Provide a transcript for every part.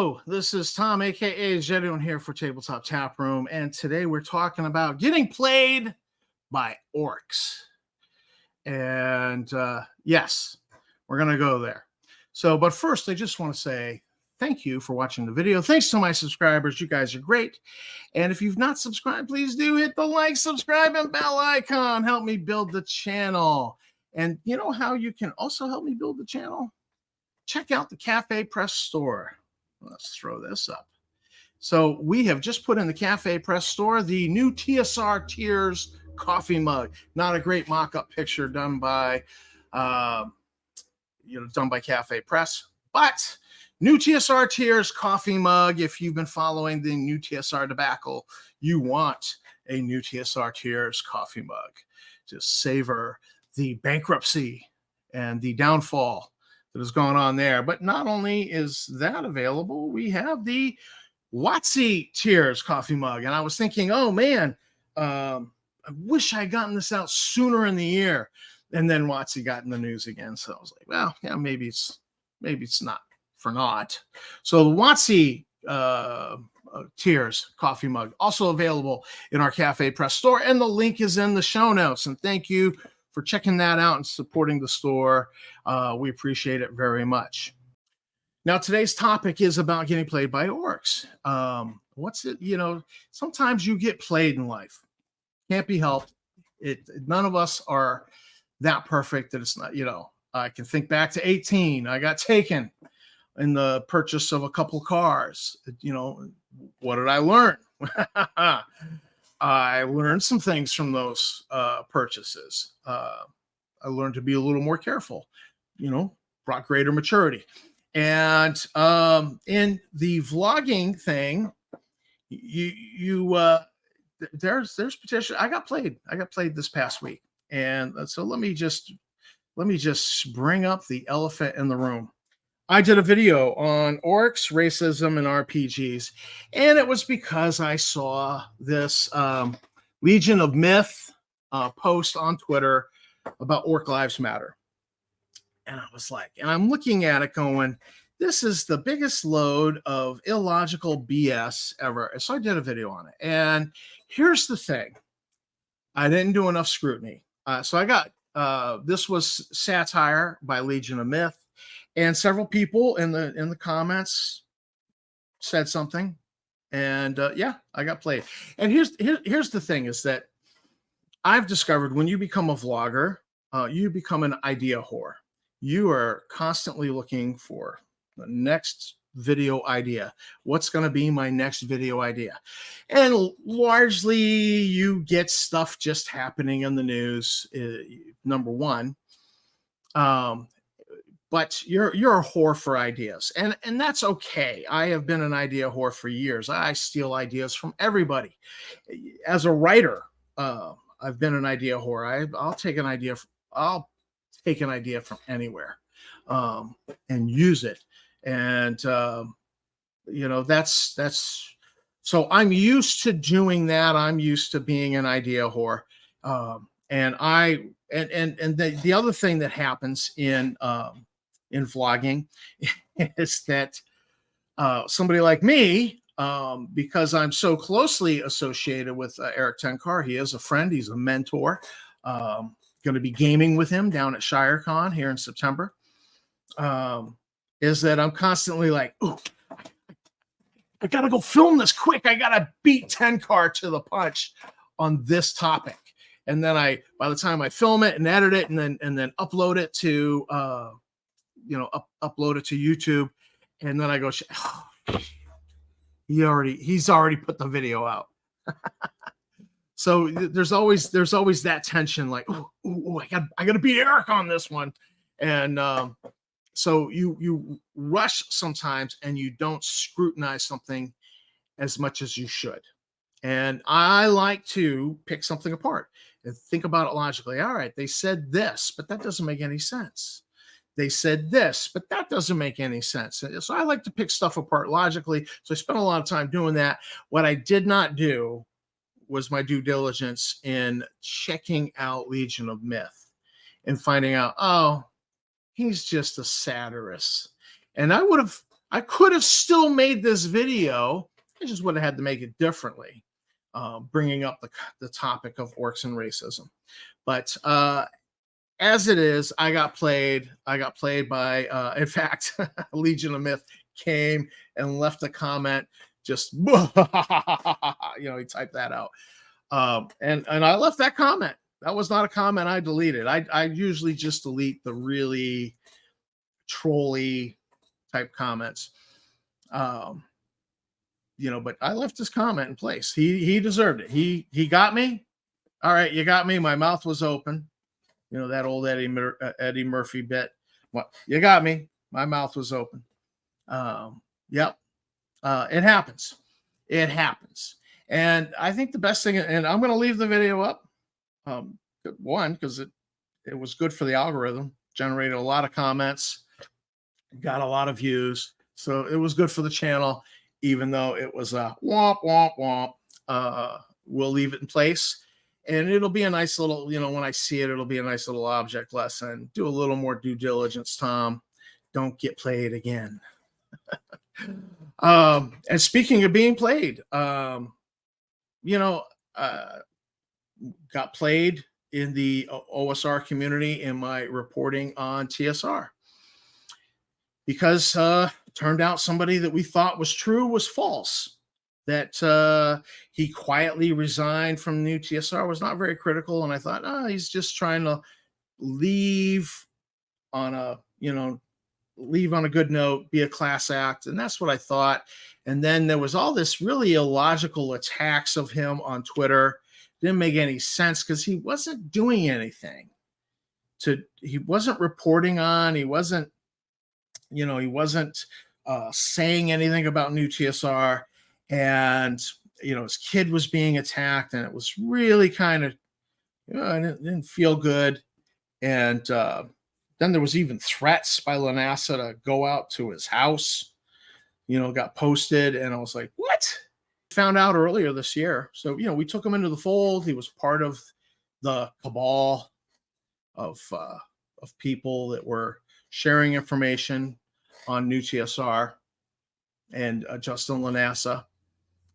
Hello, this is Tom, aka Jedon here for Tabletop Tap Room, and today we're talking about getting played by orcs. And yes, we're gonna go there. But first, I just want to say thank you for watching the video. Thanks to my subscribers, you guys are great. And if you've not subscribed, please do hit the like, subscribe, and bell icon. Help me build the channel. And you know how you can also help me build the channel? Check out the Cafe Press store. Let's throw this up. So we have just put in the Cafe Press store the new TSR Tears coffee mug. Not a great mock-up picture done by, done by Cafe Press, but new TSR Tears coffee mug. If you've been following the new TSR debacle, you want a new TSR Tears coffee mug to savor the bankruptcy and the downfall that has gone on there. But not only is that available, we have the WotC Tears coffee mug. And I was thinking, oh man, I wish I had gotten this out sooner in the year. And then WotC got in the news again. So I was like, well, yeah, maybe it's not for naught. So the WotC Tears coffee mug also available in our Cafe Press store, and the link is in the show notes. And thank you for checking that out and supporting the store. We appreciate it very much. Now, today's topic is about getting played by orcs. What's it? Sometimes you get played in life. Can't be helped. None of us are that perfect that it's not, I can think back to 18. I got taken in the purchase of a couple cars. What did I learn? I learned some things from those purchases. I learned to be a little more careful, brought greater maturity. And in the vlogging thing, there's potential. I got played this past week. And so let me just bring up the elephant in the room. I did a video on orcs, racism, and RPGs, and it was because I saw this Legion of Myth post on Twitter about Orc Lives Matter. And I was like, and I'm looking at it going, this is the biggest load of illogical BS ever. So I did a video on it. And here's the thing. I didn't do enough scrutiny. So I got, this was satire by Legion of Myth. And several people in the comments said something, and yeah, I got played. And here's the thing: is that I've discovered when you become a vlogger, you become an idea whore. You are constantly looking for the next video idea. What's going to be my next video idea? And largely, you get stuff just happening in the news. Number one. But you're a whore for ideas, and that's okay. I have been an idea whore for years. I steal ideas from everybody. As a writer, I've been an idea whore. I'll take an idea from anywhere, and use it. And that's. So I'm used to doing that. I'm used to being an idea whore. And the other thing that happens in vlogging is that somebody like me, because I'm so closely associated with Eric Tenkar, he is a friend, he's a mentor. Going to be gaming with him down at ShireCon here in September. Is that I'm constantly like, ooh, I gotta go film this quick. I gotta beat Tenkar to the punch on this topic. And then by the time I film it and edit it and then upload it to upload it to YouTube, and then I go, oh, he's already put the video out. So there's always that tension, like, oh, I got to beat Eric on this one, and so you rush sometimes, and you don't scrutinize something as much as you should. And I like to pick something apart and think about it logically. All right, they said this, but that doesn't make any sense. They said this, but that doesn't make any sense. So I like to pick stuff apart logically. So I spent a lot of time doing that. What I did not do was my due diligence in checking out Legion of Myth and finding out, oh, he's just a satirist. And I would have I could have still made this video. I just would have had to make it differently, bringing up the topic of orcs and racism. But as it is, I got played. I got played by, in fact, Legion of Myth came and left a comment. Just, he typed that out. And I left that comment. That was not a comment I deleted. I usually just delete the really trolly type comments. But I left his comment in place. He deserved it. He got me. All right, you got me. My mouth was open. That old Eddie Murphy bit. Well, you got me. My mouth was open. Yep. It happens. It happens. And I think the best thing, and I'm going to leave the video up. One, because it was good for the algorithm, generated a lot of comments, got a lot of views. So it was good for the channel, even though it was a womp, womp, womp. We'll leave it in place. And it'll be a nice little, when I see it, it'll be a nice little object lesson. Do a little more due diligence, Tom. Don't get played again. And speaking of being played, got played in the OSR community in my reporting on TSR. Because turned out somebody that we thought was true was false. That he quietly resigned from new TSR was not very critical. And I thought, he's just trying to leave on a good note, be a class act. And that's what I thought. And then there was all this really illogical attacks of him on Twitter. Didn't make any sense because he wasn't doing anything. He wasn't reporting on, he wasn't saying anything about new TSR. And, his kid was being attacked, and it was really kind of, it didn't feel good. And then there was even threats by Lanassa to go out to his house, got posted. And I was like, what? Found out earlier this year. So, we took him into the fold. He was part of the cabal of people that were sharing information on new TSR and Justin Lanassa.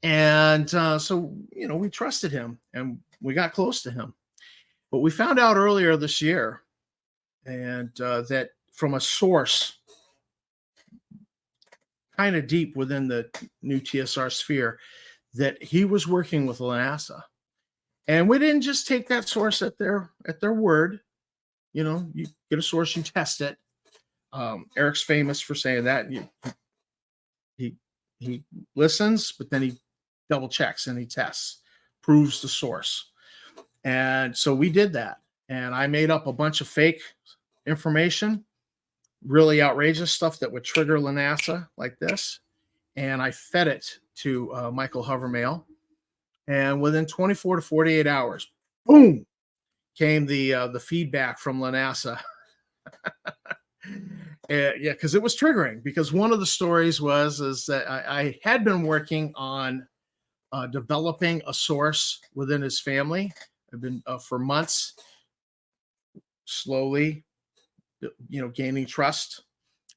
And so, we trusted him and we got close to him. But we found out earlier this year, and that from a source kind of deep within the new TSR sphere, that he was working with Lanassa. And we didn't just take that source at their word. You get a source, you test it. Eric's famous for saying that. He listens, but then he double checks and he tests, proves the source. And so we did that. And I made up a bunch of fake information, really outrageous stuff that would trigger Lanassa like this. And I fed it to Michael Hovermail. And within 24 to 48 hours, boom, came the feedback from Lanassa. Because it was triggering. Because one of the stories is that I had been working on developing a source within his family. I've been for months, slowly, gaining trust.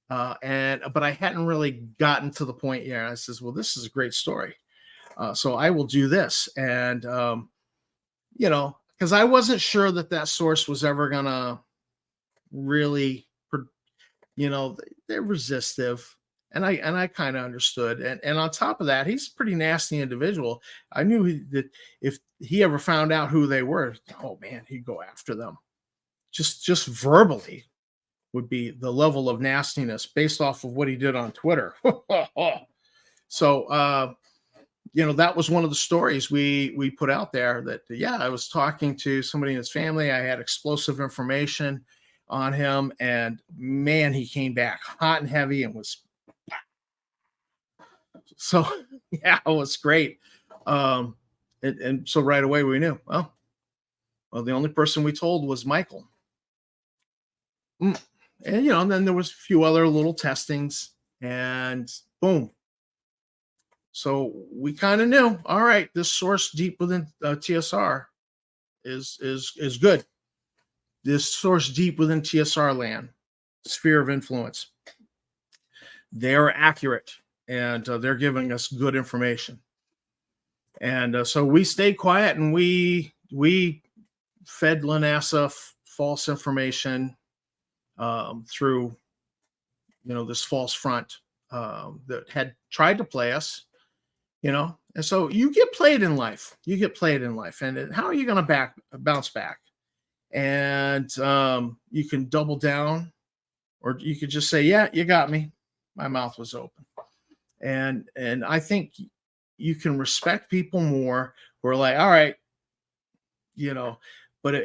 But I hadn't really gotten to the point yet. I says, well, this is a great story. So I will do this. And, because I wasn't sure that source was ever going to really, they're resistive. And I kind of understood. And on top of that, he's a pretty nasty individual. I knew that if he ever found out who they were, oh man, he'd go after them. Just verbally would be the level of nastiness based off of what he did on Twitter. So, that was one of the stories we put out there that, I was talking to somebody in his family. I had explosive information on him, and man, he came back hot and heavy and was, so it was great. And so right away we knew, well, the only person we told was Michael. And, and then there was a few other little testings, and boom. So we kind of knew, all right, this source deep within TSR is good. This source deep within TSR land, sphere of influence. they are accurate, and they're giving us good information. And so we stayed quiet, and we fed Lanassa false information through this false front that had tried to play us. And so you get played in life. You get played in life, and how are you going to bounce back? And you can double down, or you could just say, "Yeah, you got me. My mouth was open." And I think you can respect people more who are like, "All right, but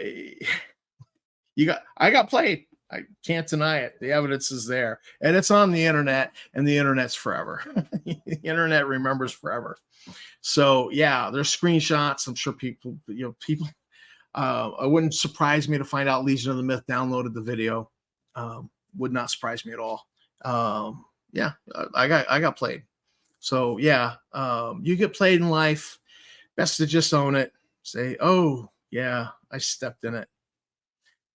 I got played. I can't deny it. The evidence is there, and it's on the internet, and the internet's forever. The internet remembers forever." So yeah, there's screenshots. I'm sure people. It wouldn't surprise me to find out Legion of the Myth downloaded the video. Would not surprise me at all. Yeah, I got played. So yeah, you get played in life. Best to just own it. Say, "Oh yeah, I stepped in it,"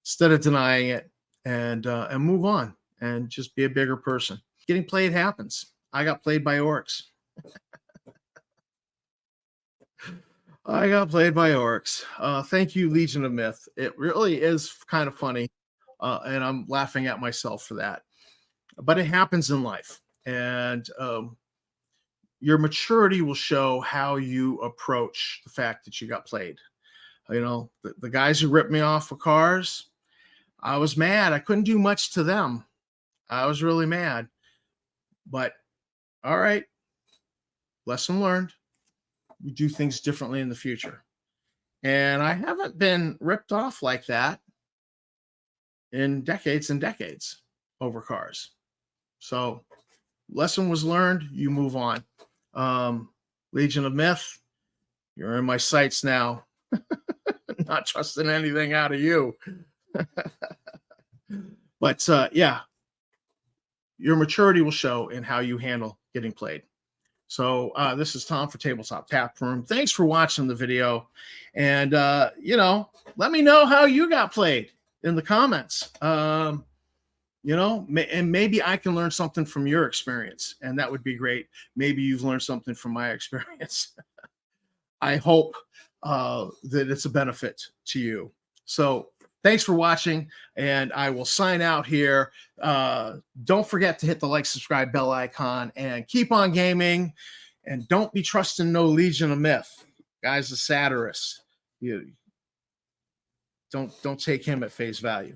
instead of denying it, and move on and just be a bigger person. Getting played happens. I got played by orcs. I got played by orcs. Thank you, Legion of Myth. It really is kind of funny, and I'm laughing at myself for that. But it happens in life, and your maturity will show how you approach the fact that you got played. The guys who ripped me off of cars, I was mad. I couldn't do much to them. I was really mad. But all right, lesson learned. We do things differently in the future. And I haven't been ripped off like that in decades and decades over cars. So lesson was learned. You move on. Legion of Myth, you're in my sights now. Not trusting anything out of you. But yeah, your maturity will show in how you handle getting played. So this is Tom for Tabletop Tap Room. Thanks for watching the video. And, let me know how you got played in the comments. And maybe I can learn something from your experience. And that would be great. Maybe you've learned something from my experience. I hope that it's a benefit to you. So thanks for watching, and I will sign out here. Don't forget to hit the like, subscribe, bell icon, and keep on gaming. And don't be trusting no Legion of Myth. Guy's a satirist. You don't take him at face value.